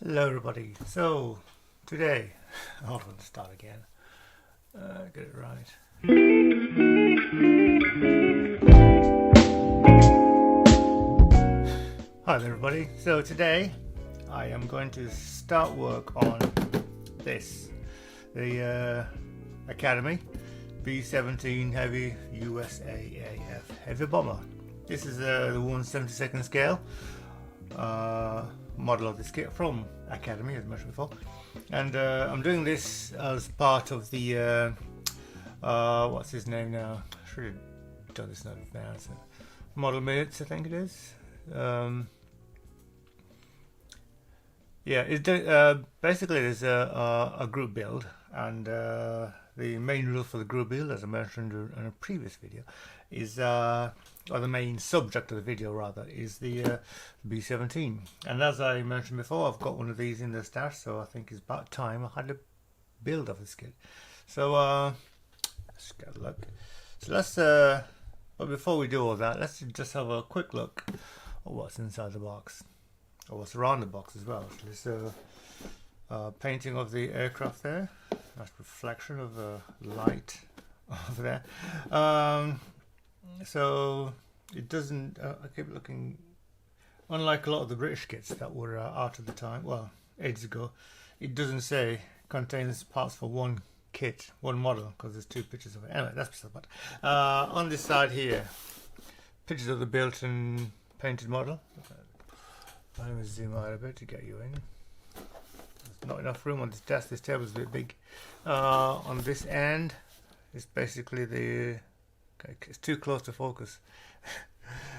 Hello everybody. So today, hold on, start again. Get it right. Hi there everybody. So today I am going to start work on this, the Academy B-17 Heavy USAAF Heavy Bomber. This is the 1/72nd scale model of this kit from Academy, as mentioned before, and I'm doing this as part of the what's his name now? Should have done this in advance. Model minutes, I think it is. Yeah, basically there's a group build, and the main rule for the group build, as I mentioned in a previous video, is or the main subject of the video rather, is the B-17. And as I mentioned before, I've got one of these in the stash, so I think it's about time I had a build of this kit. So let's get a look. So let's but before we do all that, let's just have a quick look at what's inside the box, or what's around the box as well. So this painting of the aircraft there, nice reflection of the light over there. So it doesn't, I keep looking, unlike a lot of the British kits that were out at the time, well, ages ago, it doesn't say contains parts for one kit, one model, because there's two pictures of it. Anyway, that's beside the point. On this side here, pictures of the built and painted model. I'm going to zoom out a bit to get you in. There's not enough room on this desk, this table's a bit big. On this end, it's basically the, okay, it's too close to focus.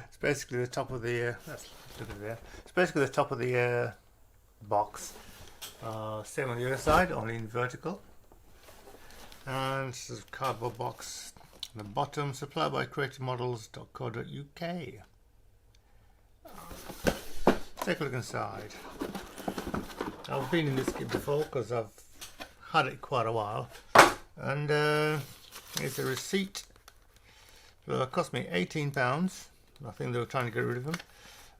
It's basically the top of the, let's look at it there. It's basically the top of the box. Same on the other side, only in vertical. And this is a cardboard box. On the bottom, supplied by creativemodels.co.uk. Take a look inside. I've been in this kit before because I've had it quite a while. And it's a receipt. So it cost me £18. I think they were trying to get rid of them.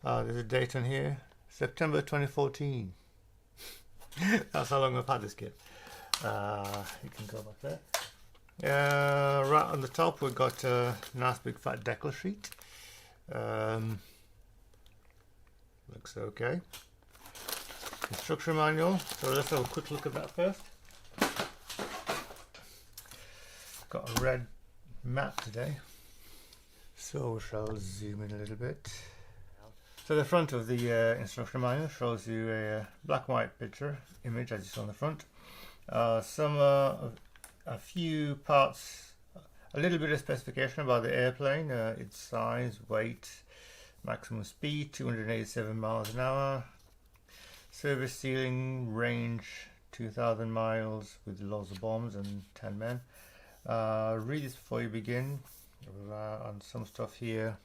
There's a date on here, September 2014. That's how long I've had this kit. You can go back there. Right on the top we've got a nice big fat decal sheet. Looks okay. Instruction manual. So let's have a quick look at that first. Got a red map today, so we shall zoom in a little bit. So the front of the instruction manual shows you a black and white picture image, as you saw on the front. A few parts, a little bit of specification about the airplane, its size, weight, maximum speed 287 miles an hour, service ceiling, range 2,000 miles with loads of bombs and 10 men. Read this before you begin. On some stuff here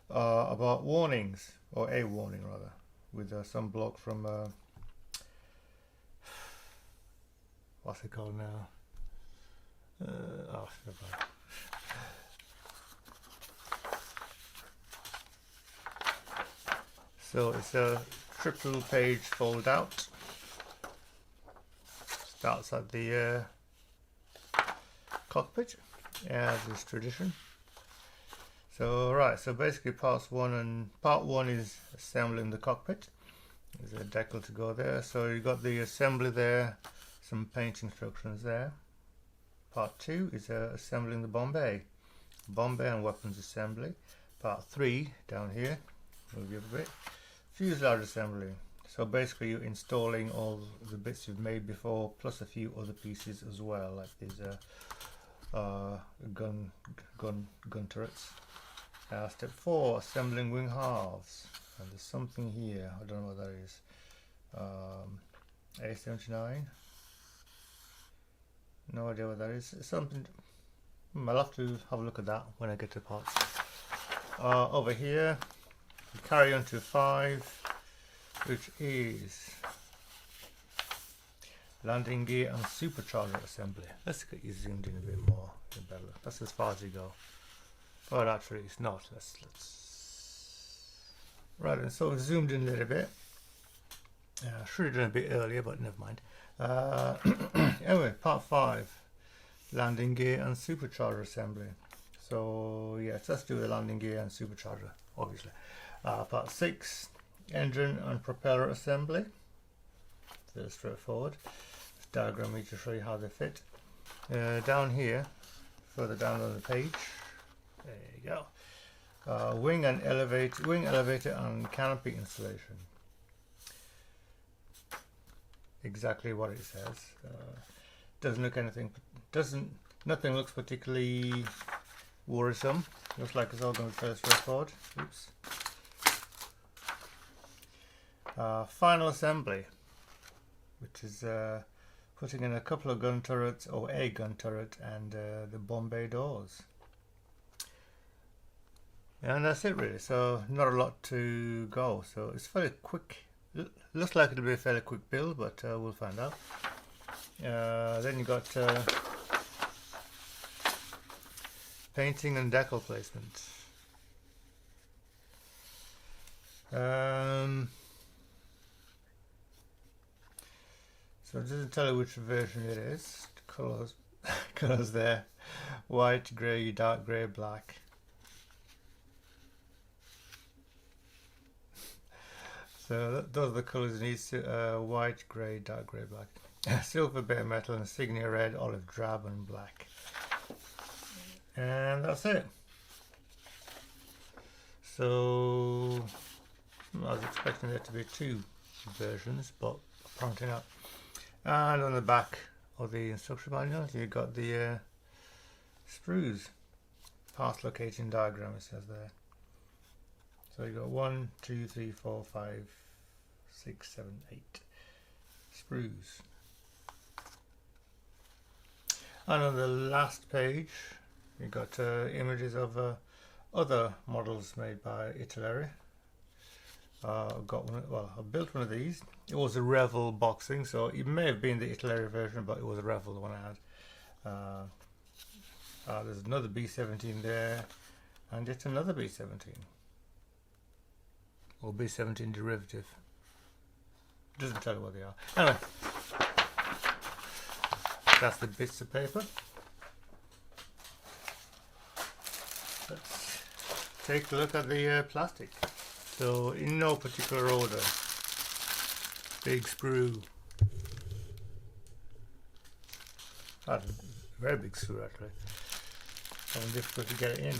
about warnings, or a warning rather, with some bloke from what's it called now? Oh, never mind. So it's a triple page fold out. Starts at the cockpit, as is tradition. So right, so basically part one is assembling the cockpit. There's a decal to go there. So you got the assembly there, some paint instructions there. Part 2 is assembling the bomb bay and weapons assembly. Part 3 down here, move you a bit, fuselage assembly. So basically you're installing all the bits you've made before, plus a few other pieces as well, like these gun turrets. Step 4, assembling wing halves. And there's something here, I don't know what that is. A-79. No idea what that is. It's something. I'll have to have a look at that when I get to parts. Over here, we carry on to 5, which is landing gear and supercharger assembly. Let's get you zoomed in a bit more. That's as far as you go. Well, actually, it's not. Let's right. And so zoomed in a little bit. Should have done a bit earlier, but never mind. Anyway, part 5, landing gear and supercharger assembly. So yes, let's do the landing gear and supercharger, obviously. Part 6, engine and propeller assembly. Very straightforward. This diagram here to show you how they fit. Down here, further down on the page, there you go. Wing elevator and canopy installation. Exactly what it says. Doesn't look nothing looks particularly worrisome. Looks like it's all going to be fairly straightforward. Oops. Final assembly, which is putting in a couple of gun turrets, or a gun turret, and the bomb bay doors. And that's it really, so not a lot to go, so it's fairly quick. Looks like it'll be a fairly quick build, but we'll find out. Then you got painting and decal placement. So it doesn't tell you which version it is. Colors, colors there: white, grey, dark grey, black. So those are the colours it needs: white, grey, dark grey, black. Silver, bare metal, insignia red, olive drab, and black. And that's it. So I was expecting there to be 2 versions, but apparently not. And on the back of the instruction manual, you've got the sprues. Path locating diagram, it says there. So you got 1, 2, 3, 4, 5, 6, 7, 8 sprues. And on the last page, you got images of other models made by Italeri. Got one. Well, I built one of these. It was a Revel boxing, so it may have been the Italeri version, but it was a Revel the one I had. There's another B-17 there, and it's another B-17. Or B-17 derivative. Doesn't tell you what they are. Anyway, that's the bits of paper. Let's take a look at the plastic. So in no particular order: big sprue. That's a very big screw actually. It's difficult to get it in.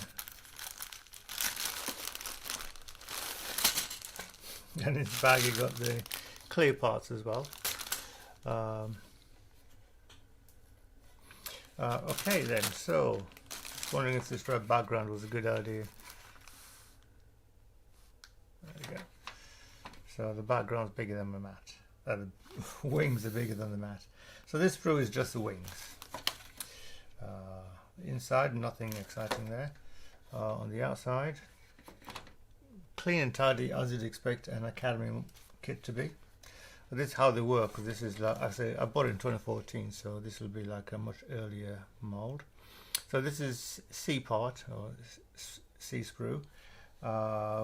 And in this bag you got the clear parts as well. Okay then, so wondering if this red background was a good idea. There we go. So the background's bigger than the mat. The wings are bigger than the mat. So this sprue is just the wings. Inside, nothing exciting there. On the outside, clean and tidy as you'd expect an Academy kit to be. This is how they work. This is like I say, I bought it in 2014, so this will be like a much earlier mold. So this is C part or C sprue.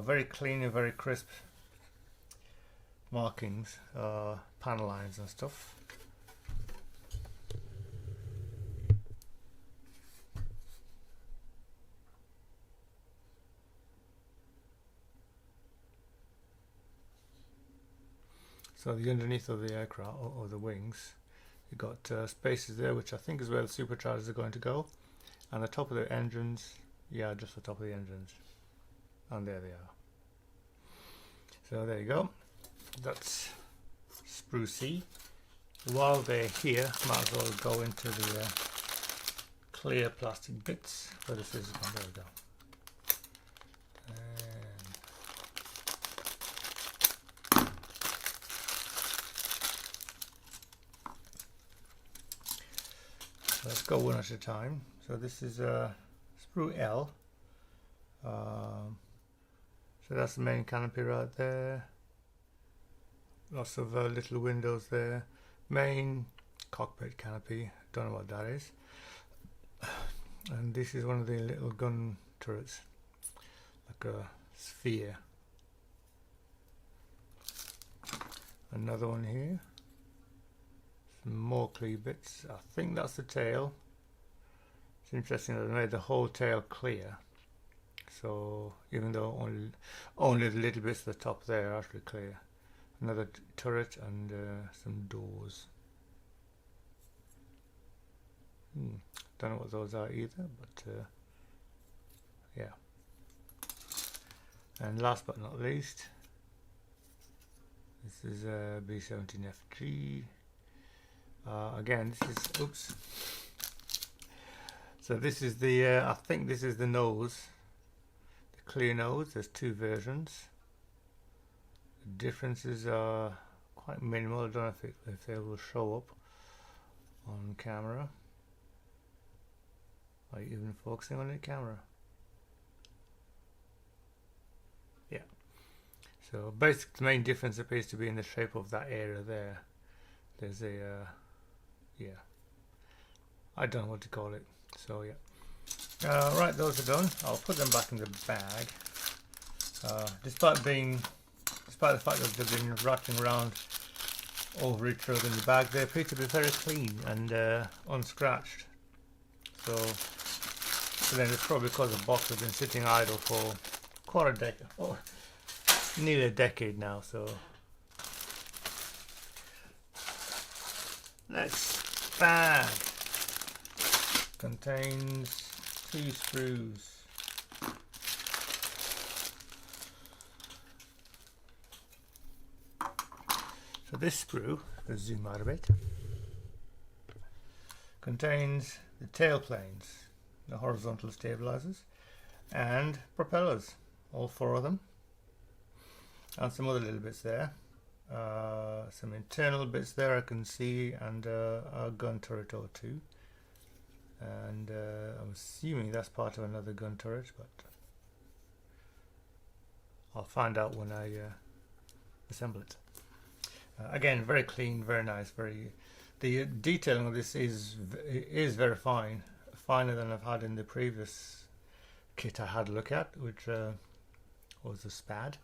Very clean and very crisp markings, panel lines and stuff. So the underneath of the aircraft or the wings, you've got spaces there, which I think is where the superchargers are going to go, and the top of the engines, yeah, just the top of the engines, and there they are. So there you go. That's sprue C. While they're here, might as well go into the clear plastic bits where the scissors go. There we go. Let's go one at a time. So this is sprue L. So that's the main canopy right there. Lots of little windows there. Main cockpit canopy. Don't know what that is. And this is one of the little gun turrets, like a sphere. Another one here. Some more clear bits. I think that's the tail. It's interesting that they made the whole tail clear. So even though only the little bits at the top there are actually clear. Another turret and some doors. Don't know what those are either, but yeah. And last but not least, this is a B-17 FG. Again, this is, oops. So this is the, I think this is the nose, the clear nose. There's two versions. The differences are quite minimal. I don't know if they will show up on camera. Are you even focusing on the camera? Yeah. So basic, the main difference appears to be in the shape of that area there. There's a, yeah. I don't know what to call it. So yeah. Right, those are done. I'll put them back in the bag. Despite the fact that they've been rattling around over each other in the bag, they appear to be very clean and unscratched. So then it's probably because the box has been sitting idle for quite a decade, nearly a decade now. So next bag contains 2 screws. So this sprue, let's zoom out a bit, contains the tail planes, the horizontal stabilizers, and propellers, all 4 of them, and some other little bits there. Some internal bits there I can see, and a gun turret or 2. And I'm assuming that's part of another gun turret, but I'll find out when I assemble it. Again, very clean, very nice. The detailing of this is very fine, finer than I've had in the previous kit I had a look at, which was a SPAD.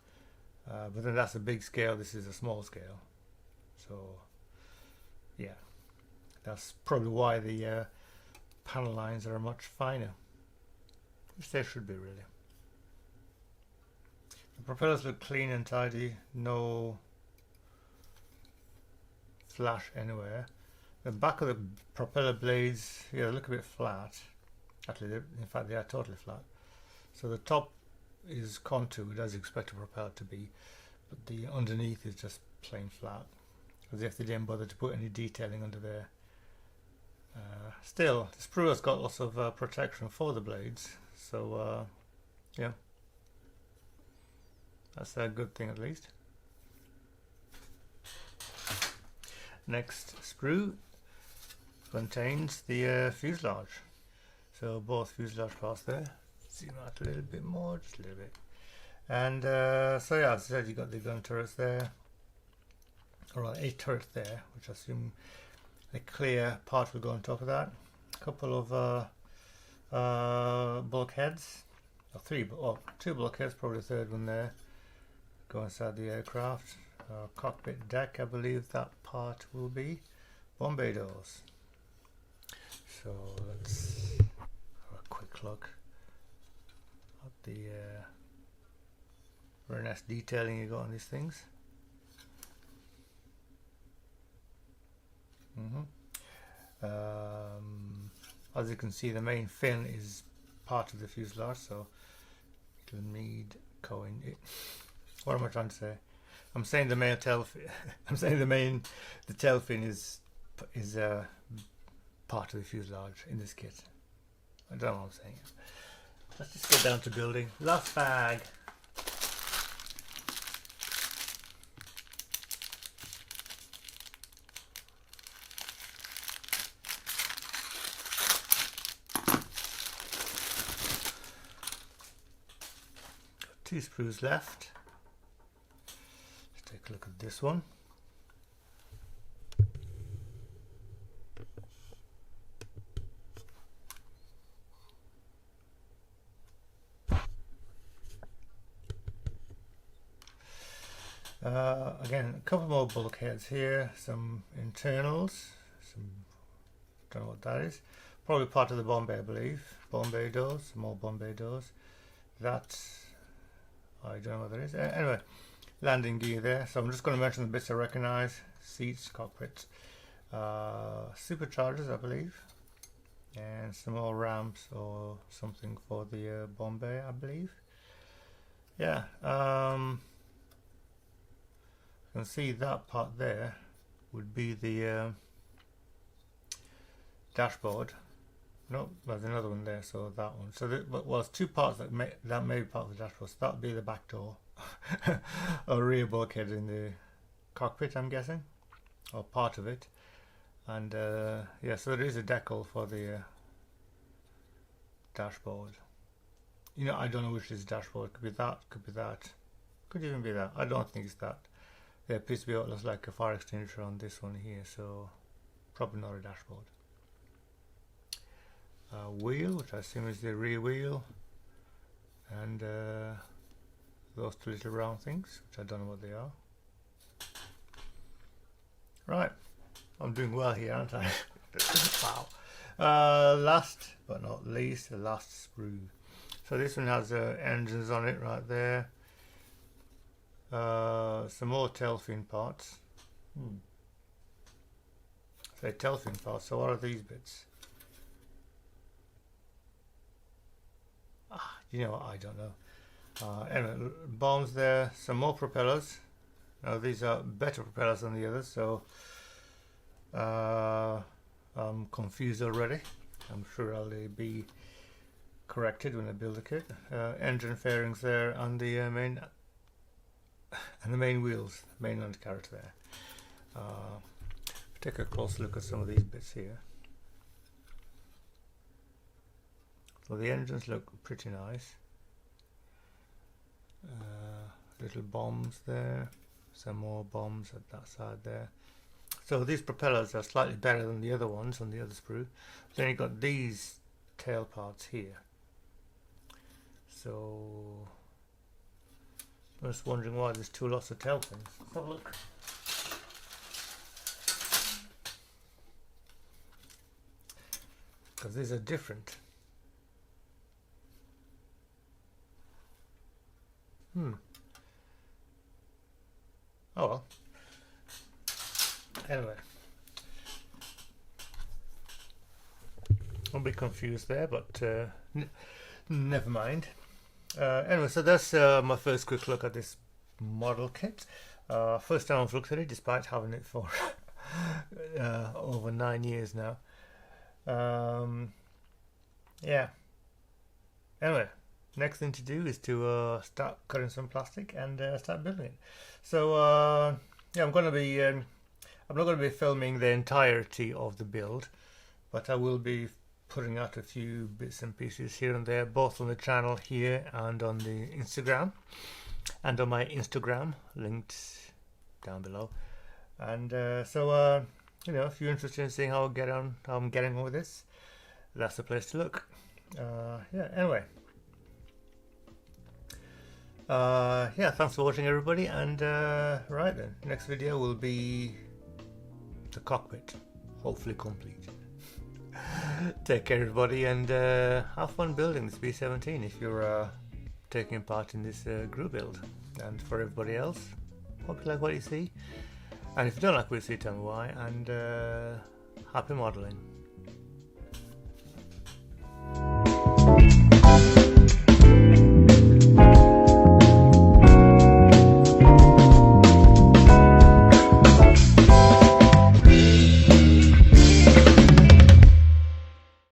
But then that's a big scale. This is a small scale. So yeah, that's probably why the panel lines are much finer, which they should be really. The propellers look clean and tidy, no flash anywhere. The back of the propeller blades, yeah, they look a bit flat. Actually, in fact, they are totally flat. So the top is contoured as you expect a propeller to be, but the underneath is just plain flat, as if they didn't bother to put any detailing under there. Still, the sprue has got lots of protection for the blades, so yeah, that's a good thing at least. Next sprue contains the fuselage. So both fuselage parts there. Zoom out a little bit more, just a little bit. And so yeah, as I said, you got the gun turrets there, or a turret there, which I assume a clear part will go on top of that. A couple of bulkheads, or 2 bulkheads, probably a third one there, go inside the aircraft. Cockpit deck, I believe that part will be. Bombay doors. So let's have a quick look at the very nice detailing you got on these things. As you can see, the main fin is part of the fuselage, so it'll need what am I trying to say? I'm saying the main tail fin. I'm saying the tail fin is part of the fuselage in this kit. I don't know what I'm saying. Let's just get down to building. Last bag. Got 2 sprues left. Take a look at this one. Again, a couple more bulkheads here, some internals, some, don't know what that is, probably part of the Bombay, I believe. Bombay doors, more Bombay doors. That's, I don't know what that is. Anyway, landing gear there. So I'm just going to mention the bits I recognise: seats, cockpits, superchargers, I believe, and some more ramps or something for the Bombay, I believe. Yeah. You can see that part there would be the dashboard. No, there's another one there, so that one. So there's two parts that may be part of the dashboard. So that would be the back door or rear bulkhead in the cockpit, I'm guessing, or part of it. And yeah, so there is a decal for the dashboard. You know, I don't know which is dashboard. Could be that, could be that, could even be that. I don't think it's that. There appears to be what looks like a fire extinguisher on this one here, so probably not a dashboard. Wheel, which I assume is the rear wheel, and those two little round things, which I don't know what they are. Right, I'm doing well here, aren't I? Wow. Last but not least, the last sprue. So this one has engines on it right there. Some more tail fin parts. Say tail fin parts. So what are these bits? You know what? I don't know. Anyway, bombs there. Some more propellers. Now these are better propellers than the others. So I'm confused already. I'm sure I'll be corrected when I build the kit. Engine fairings there, and the main wheels, main undercarriage there. Take a close look at some of these bits here. So the engines look pretty nice. Little bombs there, some more bombs at that side there. So these propellers are slightly better than the other ones on the other sprue. Then you've got these tail parts here. So I was wondering why there's two lots of tail fins. Let's have a look. Because these are different. Oh well. Anyway, I'll be confused there, but never mind. Anyway, so that's my first quick look at this model kit. First time I've looked at it, despite having it for over 9 years now. Yeah. Anyway, next thing to do is to start cutting some plastic and start building it. So yeah, I'm not going to be filming the entirety of the build, but I will be putting out a few bits and pieces here and there, both on the channel here and on the Instagram, and on my Instagram linked down below. And so you know, if you're interested in seeing how I'm getting on with this, that's the place to look. Yeah, anyway, yeah, thanks for watching everybody, and right then, next video will be the cockpit, hopefully complete. Take care everybody, and have fun building this B-17 if you're taking part in this group build. And for everybody else, hope you like what you see, and if you don't like what you see, tell me why, and happy modeling.